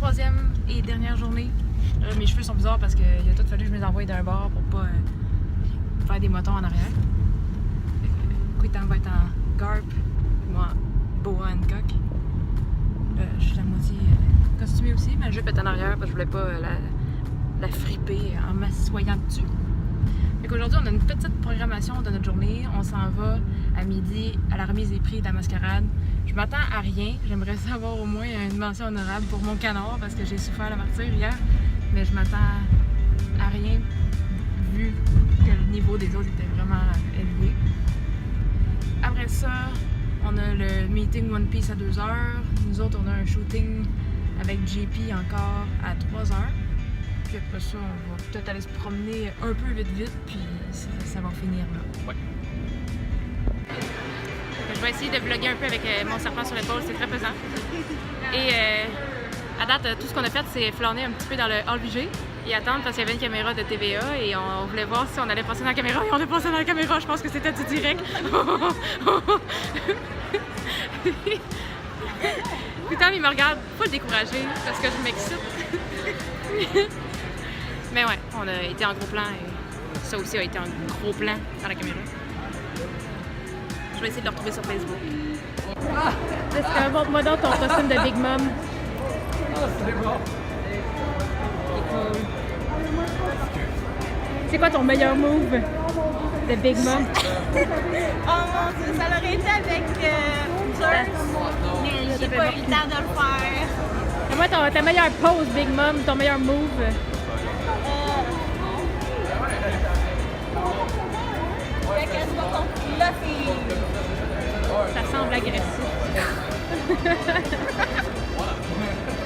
troisième et dernière journée. Mes cheveux sont bizarres parce qu'il a tout fallu que je me les envoie d'un bord pour pas faire des motons en arrière. Quitam va être en Garp, moi Boa Hancock. Je suis à moitié costumée aussi, ma jupe est en arrière parce que je voulais pas la friper en m'assoyant dessus. Aujourd'hui, on a une petite programmation de notre journée. On s'en va à midi à la remise des prix de la mascarade. Je m'attends à rien. J'aimerais savoir au moins une mention honorable pour mon canard parce que j'ai souffert la martyre hier. Mais je m'attends à rien vu que le niveau des autres était vraiment élevé. Après ça, on a le meeting One Piece à 2h. Nous autres, on a un shooting avec JP encore à 3h. Puis après ça, on va peut-être aller se promener un peu vite, puis ça va finir là. Ouais. Je vais essayer de vlogger un peu avec mon serpent sur l'épaule, c'est très pesant. Et à date, tout ce qu'on a fait, c'est flâner un petit peu dans le hall VG et attendre parce qu'il y avait une caméra de TVA et on voulait voir si on allait passer dans la caméra. Et on est passé dans la caméra, je pense que c'était du direct. Putain, il me regarde, pas le décourager parce que je m'excite. Mais ouais, on a été en gros plan et ça aussi a été en gros plan dans la caméra. Je vais essayer de le retrouver sur Facebook. Jessica, montre-moi donc ton costume de Big Mom. C'est cool. C'est quoi ton meilleur move de Big Mom? Oh mon Dieu, ça aurait été avec Dirt, mais j'ai pas eu le temps de le faire. Et moi, ta meilleure pose, Big Mom, ton meilleur move? Ça semble agressif.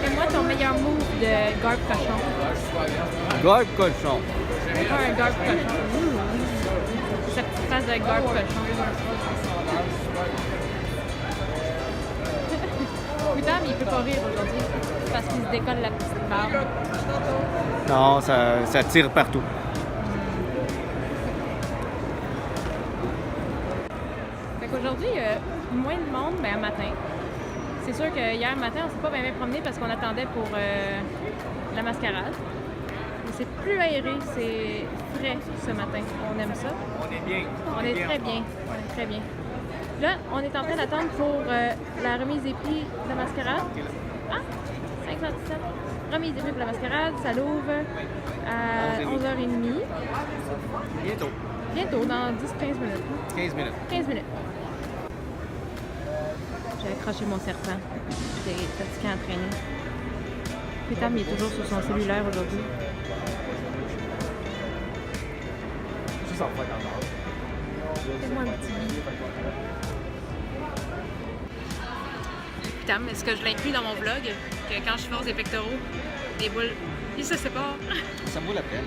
Et moi, ton meilleur move de Garp cochon? Garp cochon. C'est pas un Garp cochon. Cette petite face de Garp cochon. Putain, mais il peut pas rire aujourd'hui. Parce qu'il se décolle la petite barbe. Non, ça tire partout. Aujourd'hui, il y a moins de monde, mais un matin. C'est sûr que hier matin, on s'est pas bien promené parce qu'on attendait pour la mascarade. Mais c'est plus aéré, c'est frais ce matin. On aime ça. On est bien. On est très bien. On est très bien. Là, on est en train d'attendre pour la remise des prix de la mascarade. Ah! 517. Remise des prix pour la mascarade, ça l'ouvre à 11h30. Bientôt. Bientôt, dans 10-15 minutes. 15 minutes. 15 minutes. J'ai accroché mon serpent. J'étais fatiguée à entraîner. Putain, il est toujours sur son cellulaire aujourd'hui. Juste en fait dans Fais-moi un petit lit. Putain, est-ce que je l'inclus dans mon vlog? Que quand je force des pectoraux, des boules, ils se séparent. Ça vaut la peine.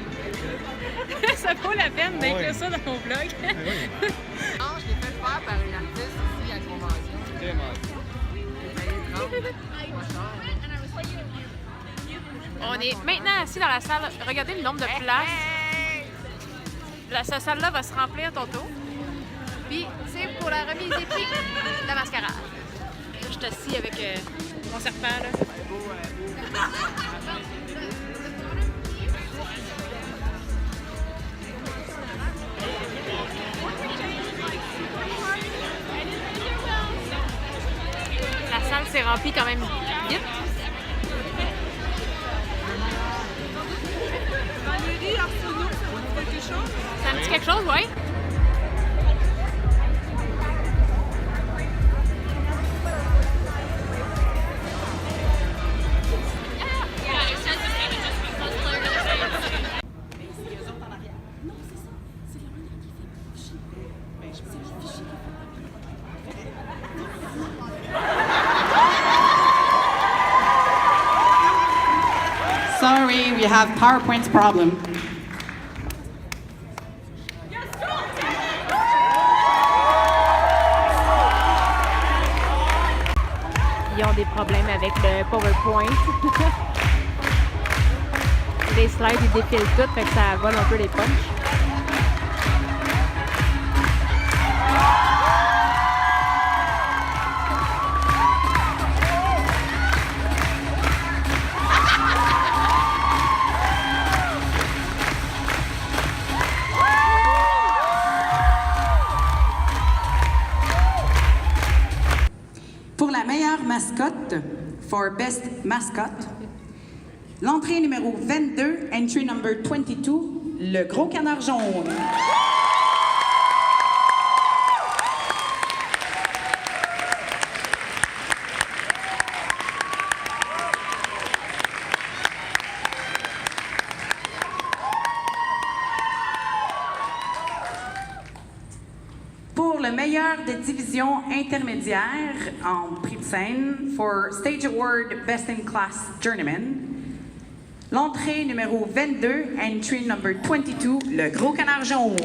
Ça vaut la peine d'inclure ça dans mon vlog. Non, je l'ai fait faire par une artiste ici à Convention. Vraiment. On est maintenant assis dans la salle. Regardez le nombre de places. Cette salle-là va se remplir tantôt. Puis c'est pour la remise des prix de la mascarade. Là, je suis assis avec mon serpent. Là. La salle s'est remplie quand même vite. Valérie Arsenault, ça vous dit quelque chose? Ça me dit quelque chose, oui? Sorry, we have PowerPoint problem. Ils ont des problèmes avec le PowerPoint. Les slides, ils défilent tout, fait que ça vole un peu les punchs. mascotte for Best Mascot. L'entrée numéro 22, entry number 22, le Gros Canard Jaune. Pour le meilleur des divisions intermédiaires en prix de scène, for Stage Award Best in Class Journeyman, l'entrée numéro 22, entry number 22, le Gros Canard Jaune.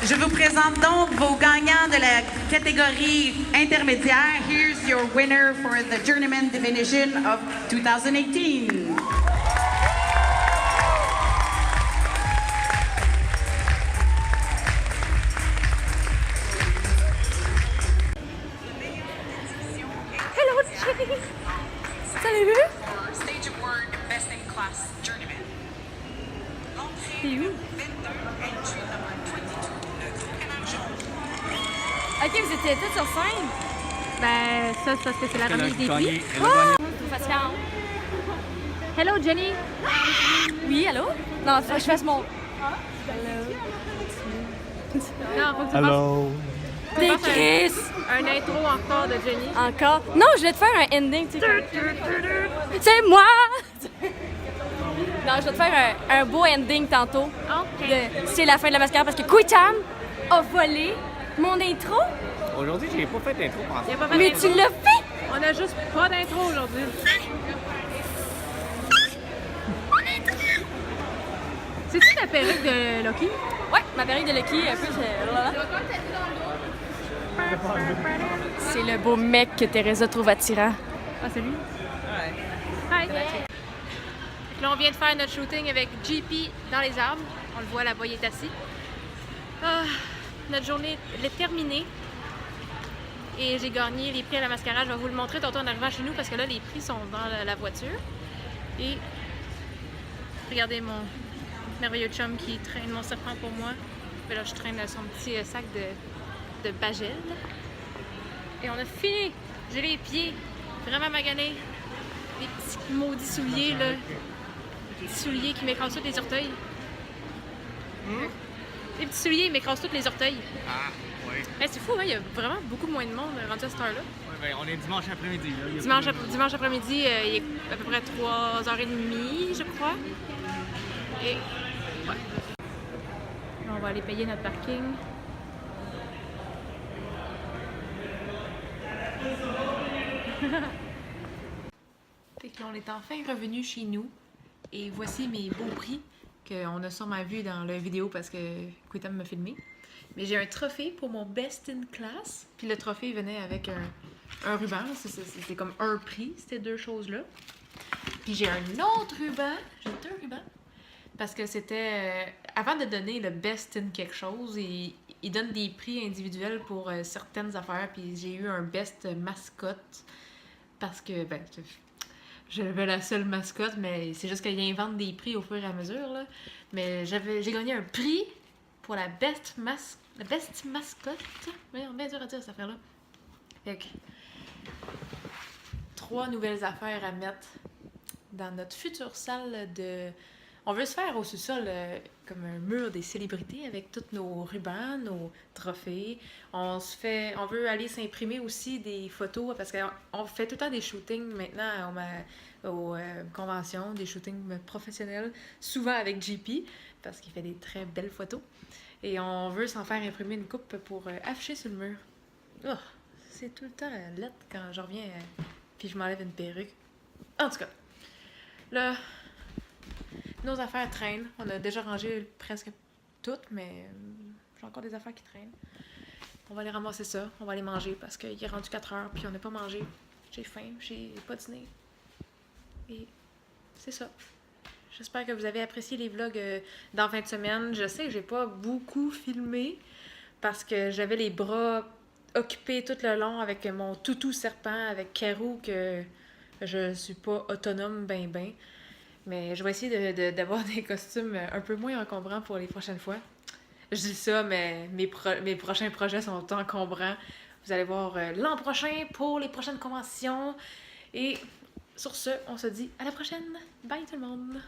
Je vous présente donc vos gagnants de la catégorie intermédiaire. Here's your winner for the Journeyman Division of 2018. Hello, Jenny! Salut! Stage Award Best in Class Journeyman. T'es où? Ok, vous étiez tous sur scène? Ben, ça, c'est parce que c'est la remise des prix. Fatigant. Hello, Jenny! Oui, allô? Non, faut que je fasse mon... Non, faut que tu Hello. Des Chris! un intro encore de Jenny. Encore? Non, je vais te faire un ending, tu sais. C'est moi! Non, je vais te faire un beau ending tantôt. OK. C'est la fin de la mascarade parce que Kwitam a volé mon intro. Aujourd'hui, j'ai pas fait d'intro pendant. Il y a pas fait Mais d'intro. tu l'as fait! On a juste pas d'intro aujourd'hui. C'est-tu la perruque de Loki? Ouais, ma perruque de Lucky, un peu, c'est le beau mec que Teresa trouve attirant. Ah, c'est lui? Hi! Là, on vient de faire notre shooting avec JP dans les arbres. On le voit là-bas, il est assis. Ah, notre journée est terminée. Et j'ai gagné les prix à la mascarade. Je vais vous le montrer tantôt en arrivant chez nous parce que là, les prix sont dans la voiture. Et regardez mon merveilleux chum qui traîne mon serpent pour moi. Et là, je traîne son petit sac de bagel. Et on a fini! J'ai les pieds vraiment maganés. Les petits maudits souliers, là. Les petits souliers qui m'écrasent tous les orteils. Les petits souliers, ils m'écrasent tous les orteils. Ah, oui. Hey, c'est fou, hein? Il y a vraiment beaucoup moins de monde rendu à cette heure-là. Ouais, ben, on est dimanche après-midi. Là. Il y a Dimanche après-midi, il est à peu près 3h30, je crois. Et ouais. Là, on va aller payer notre parking. Fait que là, on est enfin revenu chez nous. Et voici mes beaux prix qu'on a sûrement vu dans la vidéo parce que Kwitam m'a filmé. Mais j'ai un trophée pour mon Best in Class. Puis le trophée venait avec un ruban. C'était comme un prix, ces deux choses-là. Puis j'ai un autre ruban. J'ai deux rubans. Parce que c'était... avant de donner le Best in quelque chose, ils donnent des prix individuels pour certaines affaires. Puis j'ai eu un Best Mascotte. Parce que, ben... j'avais la seule mascotte, mais c'est juste qu'ils inventent des prix au fur et à mesure, là. Mais j'ai gagné un prix pour la Best Mascotte. Voyons, bien dur à dire, cette affaire-là. Fait que... 3 nouvelles affaires à mettre dans notre future salle de... On veut se faire au sous-sol comme un mur des célébrités avec tous nos rubans, nos trophées. On veut aller s'imprimer aussi des photos parce qu'on fait tout le temps des shootings maintenant aux conventions, des shootings professionnels, souvent avec JP parce qu'il fait des très belles photos. Et on veut s'en faire imprimer une coupe pour afficher sur le mur. Oh, c'est tout le temps laid quand je reviens puis je m'enlève une perruque. En tout cas, là... Nos affaires traînent. On a déjà rangé presque toutes, mais j'ai encore des affaires qui traînent. On va aller ramasser ça. On va aller manger parce qu'il est rendu 4 heures puis on n'a pas mangé. J'ai faim, j'ai pas dîné. Et c'est ça. J'espère que vous avez apprécié les vlogs dans 20 semaines. Je sais que j'ai pas beaucoup filmé parce que j'avais les bras occupés tout le long avec mon toutou serpent avec Karou que Je suis pas autonome ben. Mais je vais essayer d'avoir des costumes un peu moins encombrants pour les prochaines fois. Je dis ça, mais mes prochains projets sont encombrants. Vous allez voir l'an prochain pour les prochaines conventions. Et sur ce, on se dit à la prochaine. Bye tout le monde!